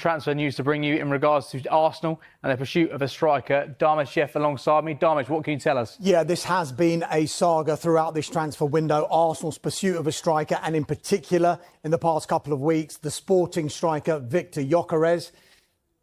transfer news to bring you in regards to Arsenal and the pursuit of a striker. Dharmesh Chef alongside me. Dharmesh, what can you tell us? Yeah, this has been a saga throughout this transfer window. Arsenal's pursuit of a striker, and in particular, in the past couple of weeks, the Sporting striker Viktor Gyokeres.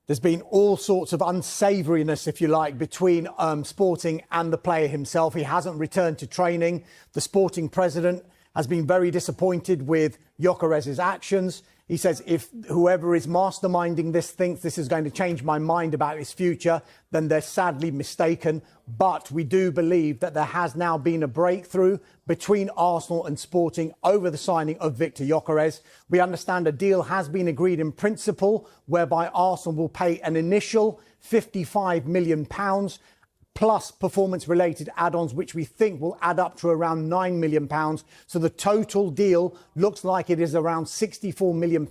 There's been all sorts of unsavouriness, if you like, between Sporting and the player himself. He hasn't returned to training. The Sporting president has been very disappointed with Gyokeres' actions. He says if whoever is masterminding this thinks this is going to change my mind about his future, then they're sadly mistaken. But we do believe that there has now been a breakthrough between Arsenal and Sporting over the signing of Viktor Gyokeres. We understand a deal has been agreed in principle whereby Arsenal will pay an initial £55 million plus performance-related add-ons, which we think will add up to around £9 million. So the total deal looks like it is around £64 million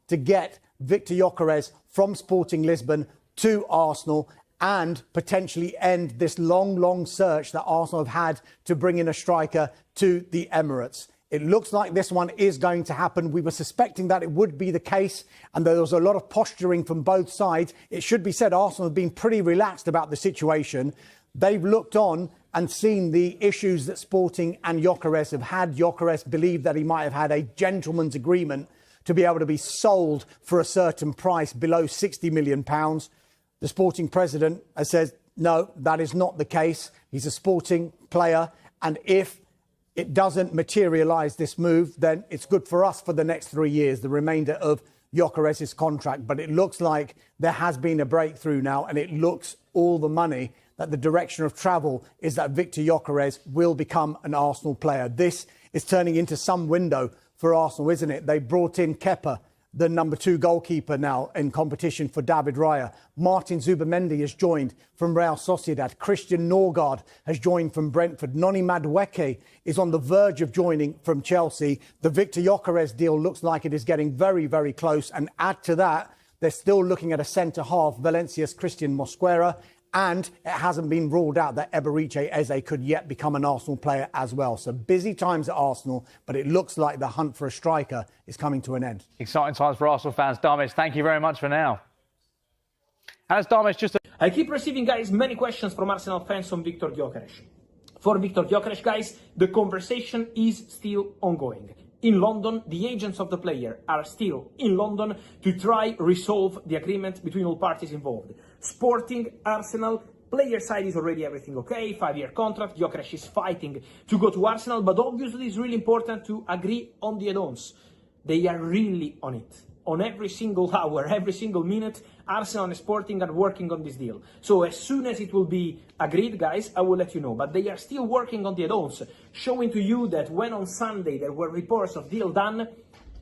to get Viktor Gyokeres from Sporting Lisbon to Arsenal and potentially end this long search that Arsenal have had to bring in a striker to the Emirates. It looks like this one is going to happen. We were suspecting that it would be the case, and there was a lot of posturing from both sides. It should be said Arsenal have been pretty relaxed about the situation. They've looked on and seen the issues that Sporting and Gyokeres have had. Gyokeres believed that he might have had a gentleman's agreement to be able to be sold for a certain price below £60 million. The Sporting president has said, no, that is not the case. He's a Sporting player, and if it doesn't materialise this move, then it's good for us for the next 3 years, the remainder of Gyokeres' contract. But it looks like there has been a breakthrough now, and it looks all the money that the direction of travel is that Viktor Gyokeres will become an Arsenal player. This is turning into some window for Arsenal, isn't it? They brought in Kepa, the number 2 goalkeeper now in competition for David Raya. Martin Zubimendi has joined from Real Sociedad. Christian Norgard has joined from Brentford. Noni Madueke is on the verge of joining from Chelsea. The Viktor Gyokeres deal looks like it is getting very close. And add to that, they're still looking at a centre-half, Valencia's Christian Mosquera. And it hasn't been ruled out that Eberiche Eze could yet become an Arsenal player as well. So busy times at Arsenal, but it looks like the hunt for a striker is coming to an end. Exciting times for Arsenal fans. Dharmesh, thank you very much for now. As Dharmesh I keep receiving, guys, many questions from Arsenal fans on Viktor Gyokeres. For Viktor Gyokeres, guys, the conversation is still ongoing. In London, the agents of the player are still in London to try resolve the agreement between all parties involved. Sporting, Arsenal, player side is already everything okay, 5-year contract, Gyokeres is fighting to go to Arsenal, but obviously it's really important to agree on the add-ons. They are really on it. On every single hour, every single minute, Arsenal and Sporting are working on this deal. So as soon as it will be agreed, guys, I will let you know. But they are still working on the add-ons, showing to you that when on Sunday there were reports of deal done,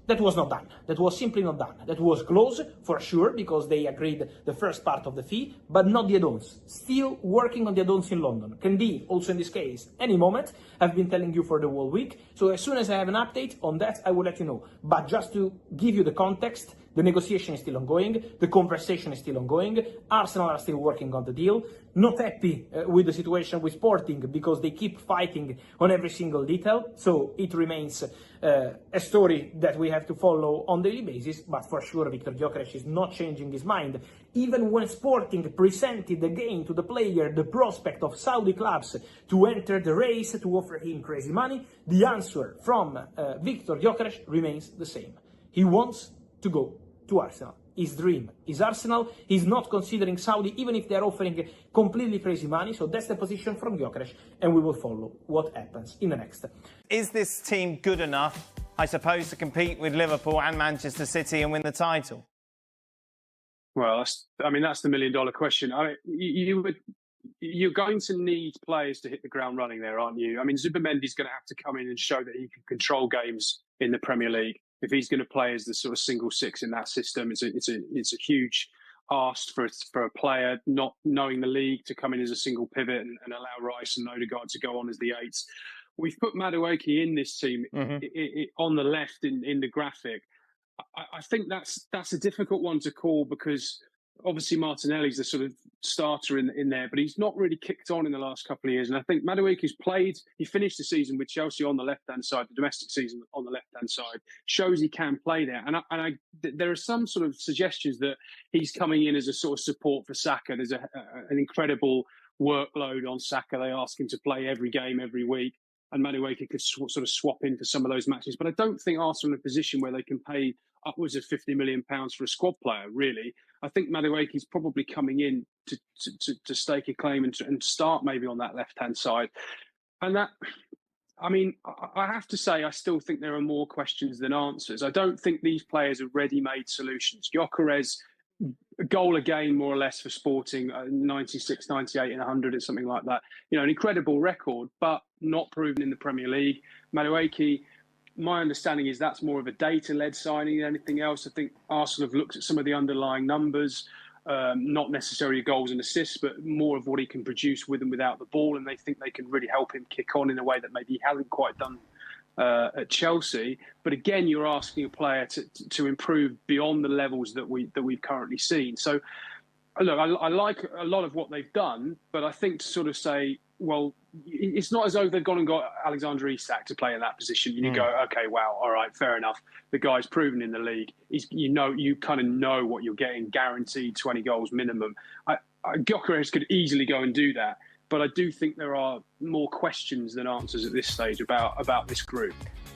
that was not done. That was simply not done. That was close, for sure, because they agreed the first part of the fee, but not the add-ons. Still working on the add-ons in London. Can be, also in this case, any moment. I've been telling you for the whole week. So as soon as I have an update on that, I will let you know. But just to give you the context, the negotiation is still ongoing. The conversation is still ongoing. Arsenal are still working on the deal. Not happy with the situation with Sporting because they keep fighting on every single detail. So it remains a story that we have to follow on a daily basis. But for sure, Viktor Gyokeres is not changing his mind. Even when Sporting presented again to the player the prospect of Saudi clubs to enter the race to offer him crazy money, the answer from Viktor Gyokeres remains the same. He wants to go to Arsenal. His dream is Arsenal. He's not considering Saudi, even if they're offering completely crazy money. So that's the position from Gyokeres, and we will follow what happens in the next. Is this team good enough, I suppose, to compete with Liverpool and Manchester City and win the title? Well, that's the million-dollar question. You're going to need players to hit the ground running there, aren't you? I mean, Zubimendi's going to have to come in and show that he can control games in the Premier League. If he's going to play as the sort of single six in that system, it's a huge ask for a player not knowing the league to come in as a single pivot and allow Rice and Odegaard to go on as the eights. We've put Madueke in this team on the left in the graphic. I think that's a difficult one to call because obviously Martinelli's the sort of starter in there, but he's not really kicked on in the last couple of years. And I think Madueke's he finished the season with Chelsea on the left-hand side, the domestic season on the left-hand side, shows he can play there. And there are some sort of suggestions that he's coming in as a sort of support for Saka. There's an incredible workload on Saka. They ask him to play every game, every week. And Madueke could sort of swap in for some of those matches. But I don't think Arsenal are in a position where they can pay upwards of £50 million for a squad player, really. I think Madueke's probably coming in to stake a claim and start maybe on that left-hand side. And that, I mean, I have to say, I still think there are more questions than answers. I don't think these players are ready-made solutions. Gyokeres, a goal a game, more or less, for Sporting, 96, 98 and 100 or something like that. You know, an incredible record, but not proven in the Premier League. Madueke, my understanding is that's more of a data-led signing than anything else. I think Arsenal have looked at some of the underlying numbers, not necessarily goals and assists, but more of what he can produce with and without the ball, and they think they can really help him kick on in a way that maybe he hasn't quite done at Chelsea. But again, you're asking a player to improve beyond the levels that we've currently seen. So, look, I like a lot of what they've done, but I think to sort of say, well, it's not as though they've gone and got Alexander Isak to play in that position. You go, okay, wow, all right, fair enough. The guy's proven in the league. You kind of know what you're getting, guaranteed 20 goals minimum. Gyokeres could easily go and do that. But I do think there are more questions than answers at this stage about this group.